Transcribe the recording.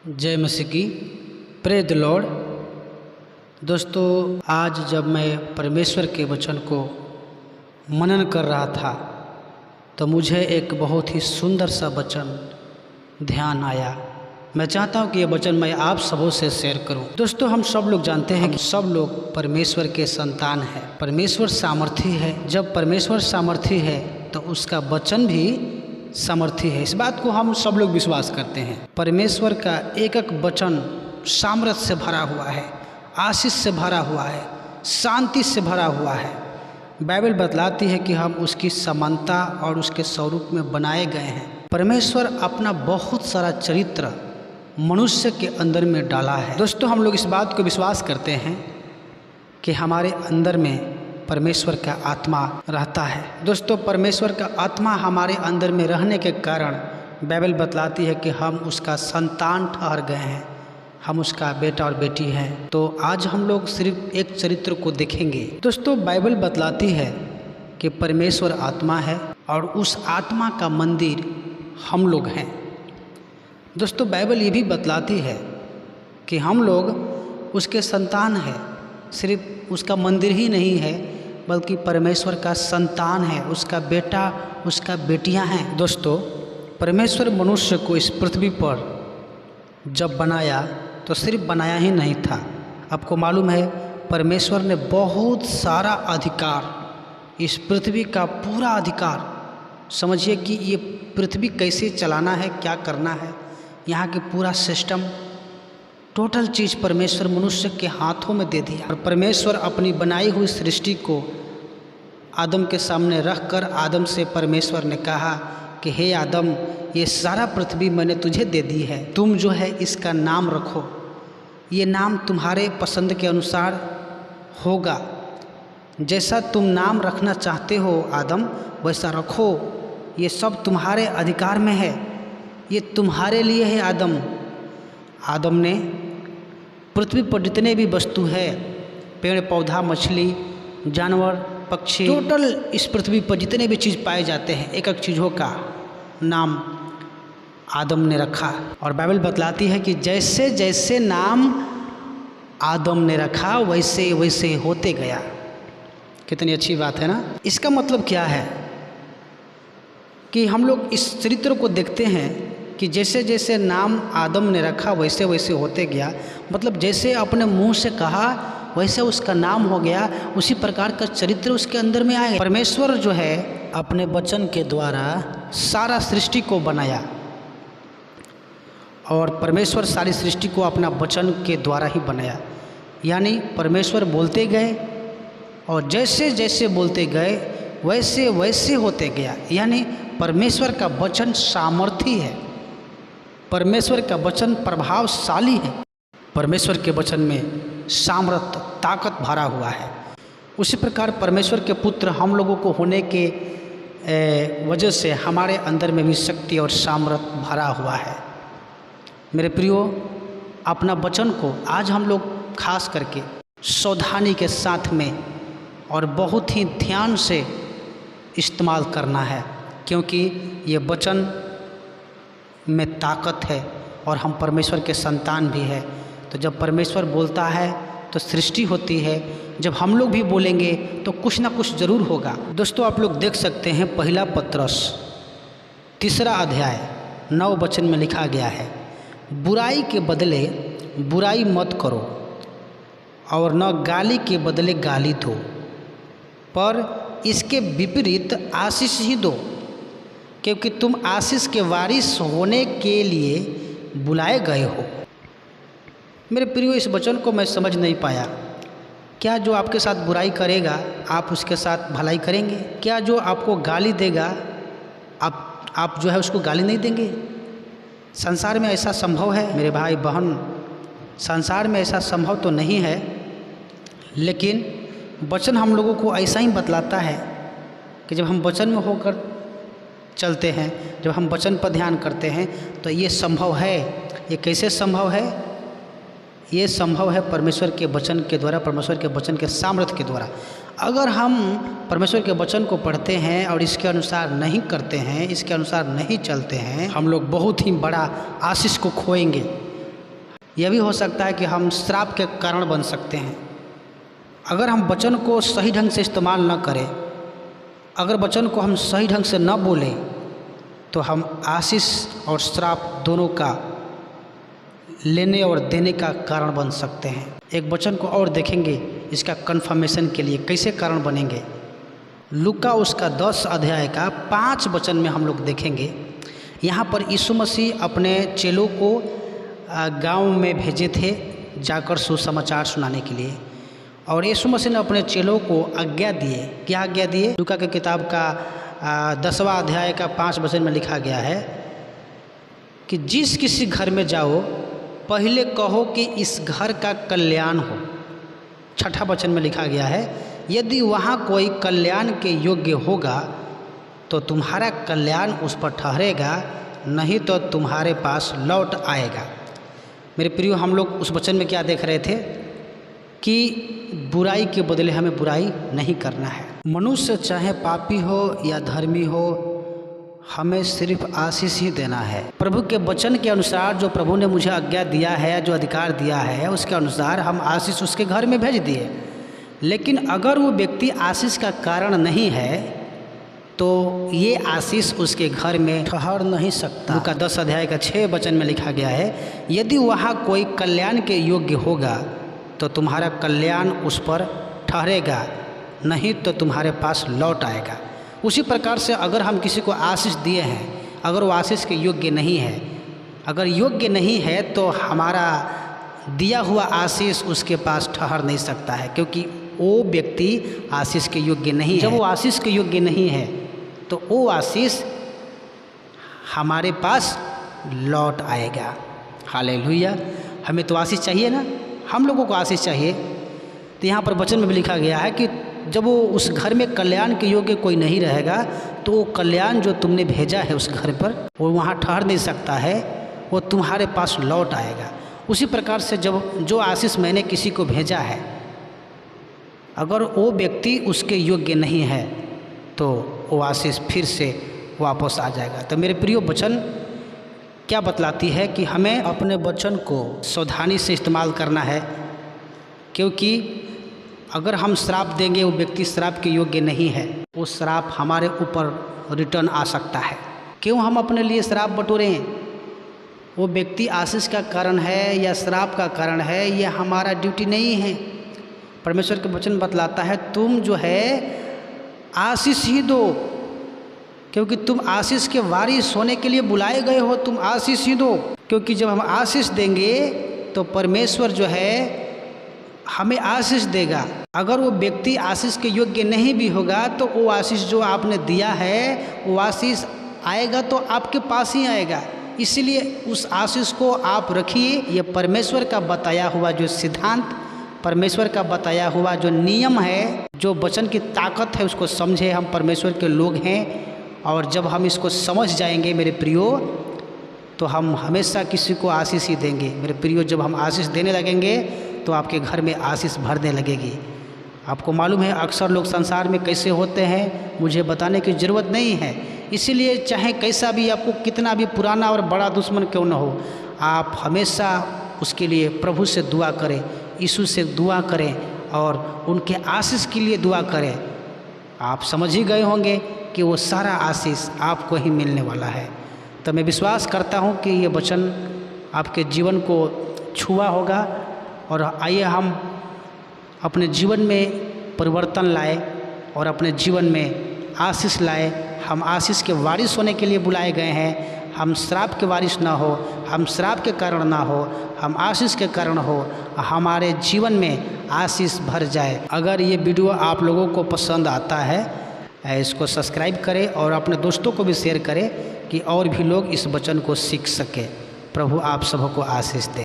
जय मसीह की। Praise the Lord. दोस्तों, आज जब मैं परमेश्वर के वचन को मनन कर रहा था तो मुझे एक बहुत ही सुंदर सा वचन ध्यान आया। मैं चाहता हूँ कि ये वचन मैं आप सबों से शेयर करूँ। दोस्तों, हम सब लोग जानते हैं कि सब लोग परमेश्वर के संतान हैं। परमेश्वर सामर्थी है। जब परमेश्वर सामर्थी है तो उसका वचन भी सामर्थी है। इस बात को हम सब लोग विश्वास करते हैं। परमेश्वर का एक एक वचन सामर्थ्य से भरा हुआ है, आशीष से भरा हुआ है, शांति से भरा हुआ है। बाइबल बतलाती है कि हम उसकी समानता और उसके स्वरूप में बनाए गए हैं। परमेश्वर अपना बहुत सारा चरित्र मनुष्य के अंदर में डाला है। दोस्तों, हम लोग इस बात को विश्वास करते हैं कि हमारे अंदर में परमेश्वर का आत्मा रहता है। दोस्तों, परमेश्वर का आत्मा हमारे अंदर में रहने के कारण बाइबल बतलाती है कि हम उसका संतान ठहर गए हैं, हम उसका बेटा और बेटी हैं। तो आज हम लोग सिर्फ एक चरित्र को देखेंगे। दोस्तों, बाइबल बतलाती है कि परमेश्वर आत्मा है और उस आत्मा का मंदिर हम लोग हैं। दोस्तों, बाइबल ये भी बतलाती है कि हम लोग उसके संतान हैं। सिर्फ उसका मंदिर ही नहीं है बल्कि परमेश्वर का संतान है, उसका बेटा, उसका बेटियां हैं। दोस्तों, परमेश्वर मनुष्य को इस पृथ्वी पर जब बनाया तो सिर्फ बनाया ही नहीं था। आपको मालूम है, परमेश्वर ने बहुत सारा अधिकार, इस पृथ्वी का पूरा अधिकार, समझिए कि ये पृथ्वी कैसे चलाना है, क्या करना है, यहाँ के पूरा सिस्टम, टोटल चीज़ परमेश्वर मनुष्य के हाथों में दे दिया। और परमेश्वर अपनी बनाई हुई सृष्टि को आदम के सामने रखकर आदम से परमेश्वर ने कहा कि हे आदम, ये सारा पृथ्वी मैंने तुझे दे दी है, तुम जो है इसका नाम रखो। ये नाम तुम्हारे पसंद के अनुसार होगा। जैसा तुम नाम रखना चाहते हो आदम, वैसा रखो। ये सब तुम्हारे अधिकार में है, ये तुम्हारे लिए है आदम। आदम ने पृथ्वी पर जितने भी वस्तु है, पेड़ पौधा, मछली, जानवर, पक्षी, टोटल इस पृथ्वी पर जितने भी चीज़ पाए जाते हैं, एक एक चीज़ों का नाम आदम ने रखा। और बाइबल बतलाती है कि जैसे जैसे नाम आदम ने रखा वैसे वैसे होते गया। कितनी अच्छी बात है ना। इसका मतलब क्या है कि हम लोग इस चरित्र को देखते हैं कि जैसे जैसे नाम आदम ने रखा वैसे वैसे होते गया। मतलब जैसे अपने मुंह से कहा वैसे उसका नाम हो गया, उसी प्रकार का चरित्र उसके अंदर में आया। परमेश्वर जो है अपने वचन के द्वारा सारा सृष्टि को बनाया और परमेश्वर सारी सृष्टि को अपना वचन के द्वारा ही बनाया। यानी परमेश्वर बोलते गए और जैसे जैसे बोलते गए वैसे वैसे होते गया। यानी परमेश्वर का वचन सामर्थी है, परमेश्वर का वचन प्रभावशाली है, परमेश्वर के वचन में सामर्थ्य, ताकत भरा हुआ है। उसी प्रकार परमेश्वर के पुत्र हम लोगों को होने के वजह से हमारे अंदर में भी शक्ति और सामर्थ्य भरा हुआ है। मेरे प्रियो, अपना वचन को आज हम लोग खास करके सावधानी के साथ में और बहुत ही ध्यान से इस्तेमाल करना है, क्योंकि ये वचन में ताकत है और हम परमेश्वर के संतान भी हैं। तो जब परमेश्वर बोलता है तो सृष्टि होती है, जब हम लोग भी बोलेंगे तो कुछ ना कुछ ज़रूर होगा। दोस्तों, आप लोग देख सकते हैं पहला पत्रस 3 अध्याय 9 वचन में लिखा गया है, बुराई के बदले बुराई मत करो और न गाली के बदले गाली दो, पर इसके विपरीत आशीष ही दो, क्योंकि तुम आशीष के वारिस होने के लिए बुलाए गए हो। मेरे प्रियो, इस वचन को मैं समझ नहीं पाया। क्या जो आपके साथ बुराई करेगा आप उसके साथ भलाई करेंगे? क्या जो आपको गाली देगा आप जो है उसको गाली नहीं देंगे? संसार में ऐसा संभव है मेरे भाई बहन? संसार में ऐसा संभव तो नहीं है, लेकिन वचन हम लोगों को ऐसा ही बतलाता है कि जब हम वचन में होकर चलते हैं, जब हम वचन पर ध्यान करते हैं तो ये संभव है। ये कैसे संभव है? ये संभव है परमेश्वर के वचन के द्वारा, परमेश्वर के वचन के सामर्थ्य के द्वारा। अगर हम परमेश्वर के वचन को पढ़ते हैं और इसके अनुसार नहीं करते हैं, इसके अनुसार नहीं चलते हैं, हम लोग बहुत ही बड़ा आशीष को खोएंगे। यह भी हो सकता है कि हम श्राप के कारण बन सकते हैं। अगर हम वचन को सही ढंग से इस्तेमाल न करें, अगर वचन को हम सही ढंग से न बोलें, तो हम आशीष और श्राप दोनों का लेने और देने का कारण बन सकते हैं। एक वचन को और देखेंगे इसका कन्फर्मेशन के लिए कैसे कारण बनेंगे। लूका उसका 10 अध्याय का 5 वचन में हम लोग देखेंगे। यहाँ पर यीशु मसीह अपने चेलों को गांव में भेजे थे जाकर सुसमाचार सुनाने के लिए, और यीशु मसीह ने अपने चेलों को आज्ञा दिए। क्या आज्ञा दिए? लूका की किताब का 10वां अध्याय का 5 वचन में लिखा गया है कि जिस किसी घर में जाओ पहले कहो कि इस घर का कल्याण हो। 6ठा वचन में लिखा गया है, यदि वहाँ कोई कल्याण के योग्य होगा तो तुम्हारा कल्याण उस पर ठहरेगा, नहीं तो तुम्हारे पास लौट आएगा। मेरे प्रियो, हम लोग उस वचन में क्या देख रहे थे कि बुराई के बदले हमें बुराई नहीं करना है। मनुष्य चाहे पापी हो या धर्मी हो, हमें सिर्फ आशीष ही देना है। प्रभु के वचन के अनुसार जो प्रभु ने मुझे आज्ञा दिया है, जो अधिकार दिया है, उसके अनुसार हम आशीष उसके घर में भेज दिए। लेकिन अगर वो व्यक्ति आशीष का कारण नहीं है तो ये आशीष उसके घर में ठहर नहीं सकता। लूका 10 अध्याय का 6 वचन में लिखा गया है, यदि वहाँ कोई कल्याण के योग्य होगा तो तुम्हारा कल्याण उस पर ठहरेगा, नहीं तो तुम्हारे पास लौट आएगा। उसी प्रकार से अगर हम किसी को आशीष दिए हैं, अगर वो आशीष के योग्य नहीं है, अगर योग्य नहीं है, तो हमारा दिया हुआ आशीष उसके पास ठहर नहीं सकता है, क्योंकि वो व्यक्ति आशीष के योग्य नहीं है। जब वो आशीष के योग्य नहीं है तो वो आशीष हमारे पास लौट आएगा। हालेलुया। हमें तो आशीष चाहिए ना, हम लोगों को आशीष चाहिए। तो यहाँ पर वचन में भी लिखा गया है कि जब वो उस घर में कल्याण के योग्य कोई नहीं रहेगा तो वो कल्याण जो तुमने भेजा है उस घर पर, वो वहाँ ठहर नहीं सकता है, वो तुम्हारे पास लौट आएगा। उसी प्रकार से जब जो आशीष मैंने किसी को भेजा है, अगर वो व्यक्ति उसके योग्य नहीं है तो वो आशीष फिर से वापस आ जाएगा। तो मेरे प्रियो, वचन क्या बतलाती है कि हमें अपने वचन को सावधानी से इस्तेमाल करना है, क्योंकि अगर हम श्राप देंगे, वो व्यक्ति श्राप के योग्य नहीं है, वो श्राप हमारे ऊपर रिटर्न आ सकता है। क्यों हम अपने लिए श्राप बटोरें? वो व्यक्ति आशीष का कारण है या श्राप का कारण है, ये हमारा ड्यूटी नहीं है। परमेश्वर के वचन बतलाता है, तुम जो है आशीष ही दो, क्योंकि तुम आशीष के वारिस होने के लिए बुलाए गए हो। तुम आशीष ही दो, क्योंकि जब हम आशीष देंगे तो परमेश्वर जो है हमें आशीष देगा। अगर वो व्यक्ति आशीष के योग्य नहीं भी होगा तो वो आशीष जो आपने दिया है, वो आशीष आएगा तो आपके पास ही आएगा। इसलिए उस आशीष को आप रखिए। ये परमेश्वर का बताया हुआ जो सिद्धांत, परमेश्वर का बताया हुआ जो नियम है, जो वचन की ताकत है, उसको समझे। हम परमेश्वर के लोग हैं, और जब हम इसको समझ जाएंगे मेरे प्रियो, तो हम हमेशा किसी को आशीष ही देंगे। मेरे प्रियो, जब हम आशीष देने लगेंगे तो आपके घर में आशीष भरने लगेगी। आपको मालूम है अक्सर लोग संसार में कैसे होते हैं, मुझे बताने की ज़रूरत नहीं है। इसीलिए चाहे कैसा भी, आपको कितना भी पुराना और बड़ा दुश्मन क्यों न हो, आप हमेशा उसके लिए प्रभु से दुआ करें, यीशु से दुआ करें और उनके आशीष के लिए दुआ करें। आप समझ ही गए होंगे कि वो सारा आशीष आपको ही मिलने वाला है। तो मैं विश्वास करता हूँ कि ये वचन आपके जीवन को छुआ होगा, और आइए हम अपने जीवन में परिवर्तन लाए और अपने जीवन में आशीष लाए। हम आशीष के वारिस होने के लिए बुलाए गए हैं। हम श्राप के वारिस ना हो, हम श्राप के कारण ना हो, हम आशीष के कारण हो, हमारे जीवन में आशीष भर जाए। अगर ये वीडियो आप लोगों को पसंद आता है, इसको सब्सक्राइब करें और अपने दोस्तों को भी शेयर करें कि और भी लोग इस वचन को सीख सकें। प्रभु आप सबको आशीष दे।